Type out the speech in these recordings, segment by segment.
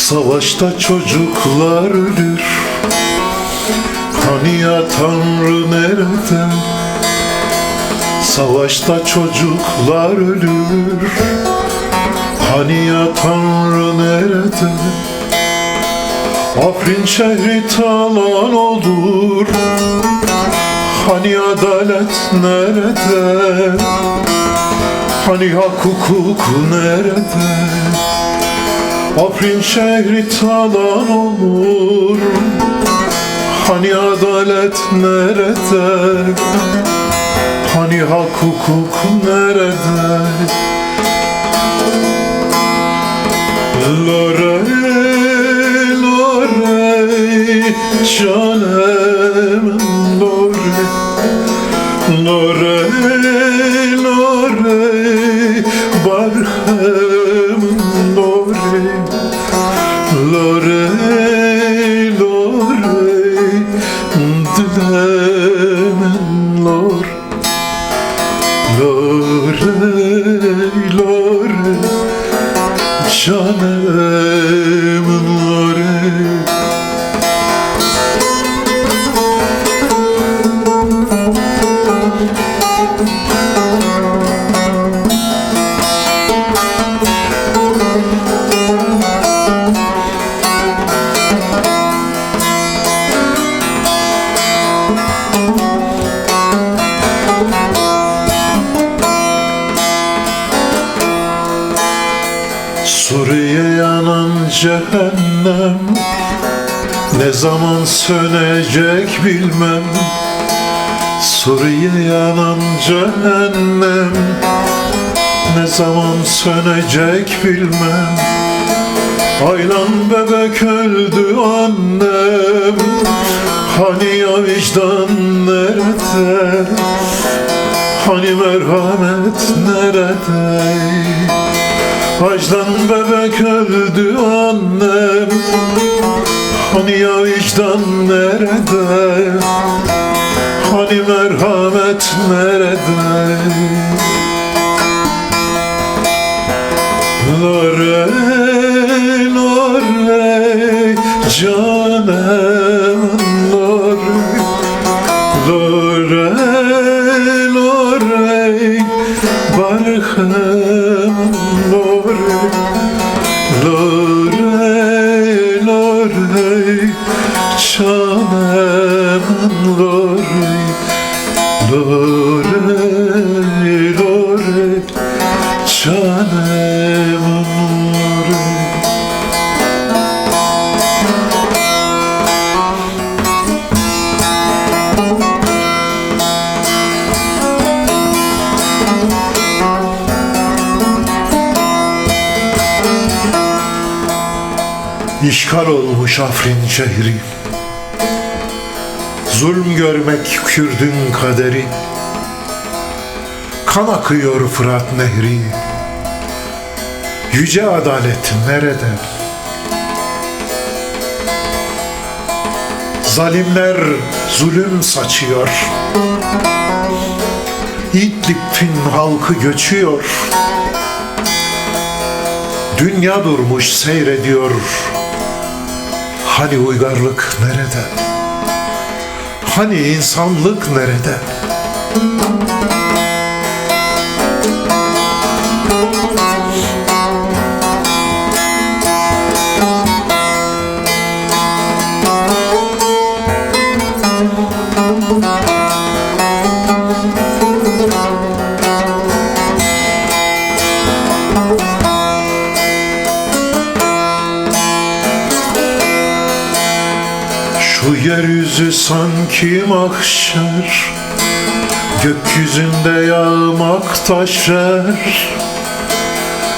Savaşta çocuklar ölür, hani ya Tanrı nerede? Savaşta çocuklar ölür, hani ya Tanrı nerede? Afrin şehri talan olur, hani adalet nerede? Hani hak hukuk nerede? Afrin şehri talan olur, hani adalet nerede? Hani hak hukuk nerede? Lorey, lorey, canım lorey, lorey, lorey, barhem lorey, lorey, lorey, dilemen lor, lorey, lorey, canım lorey. Suriye yanan cehennem, ne zaman sönecek bilmem. Suriye yanan cehennem, ne zaman sönecek bilmem. Aylan bebek öldü annem, hani ya vicdan nerede? Hani merhamet nerede? Açtan bebek öldü annem, hani ya vicdan nerede? Hani merhamet nerede? Lorey, lorey, canım lorey, lorey, lorey, barhem lorey, lorey, lorey, canım lorey, lorey, lorey, canım lorey. İşgal olmuş Afrin şehri, zulm görmek Kürdün kaderi. Kan akıyor Fırat nehri, yüce adalet nerede? Zalimler zulüm saçıyor, İdlib'in halkı göçüyor. Dünya durmuş seyrediyor, hani uygarlık nerede? Hani insanlık nerede? Şu yeryüzü sanki mahşer, gökyüzünde yağmakta şer.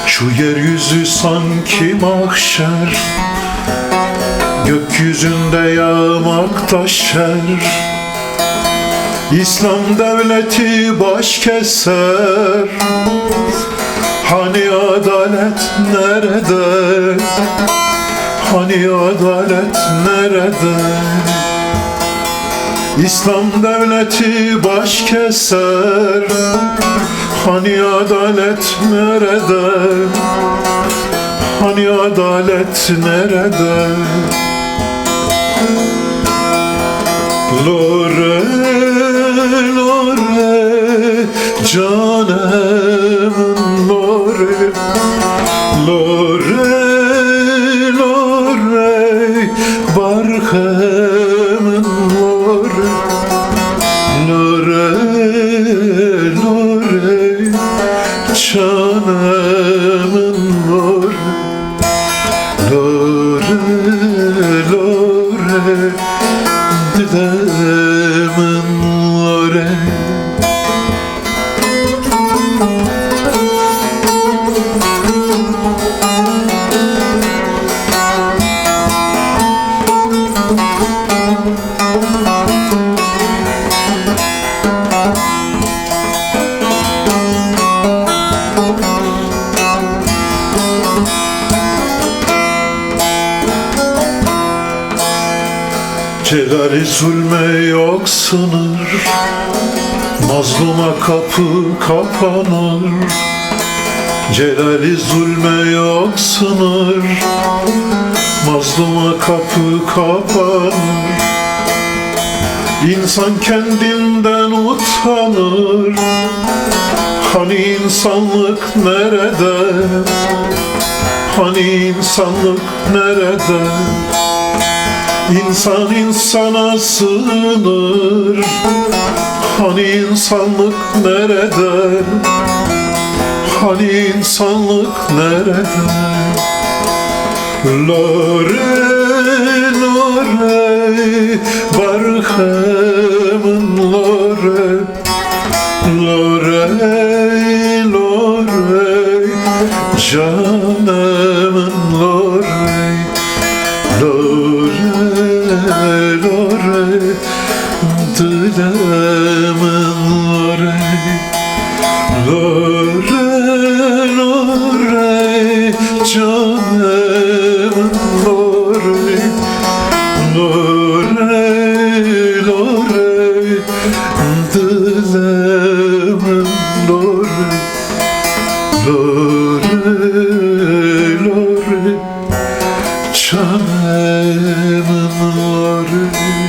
Şu yeryüzü sanki mahşer, gökyüzünde yağmakta şer. İslam devleti baş keser, hani adalet nerede? Hani adalet nerede? İslam devleti baş keser, hani adalet nerede? Hani adalet nerede? Lore, lore, canımın lore. Lore, lore, barkımın lore. Lore, lore, canımın lore. Lore, lore, dedemin lore. Celali zulme yok sınır, mazluma kapı kapanır. Celali zulme yok sınır, mazluma kapı kapanır. İnsan kendinden utanır, hani insanlık nerede? Hani insanlık nerede? İnsan insana sığınır, hani insanlık nerede? Hani insanlık nerede? Lore, lore, barkımın lore. Lore, lore, canımın lore. Lore, lore, dilemin lore. Lore, lore, canımın lore. Lore, lore, dilemin lore. Lore, lore, canımın lore.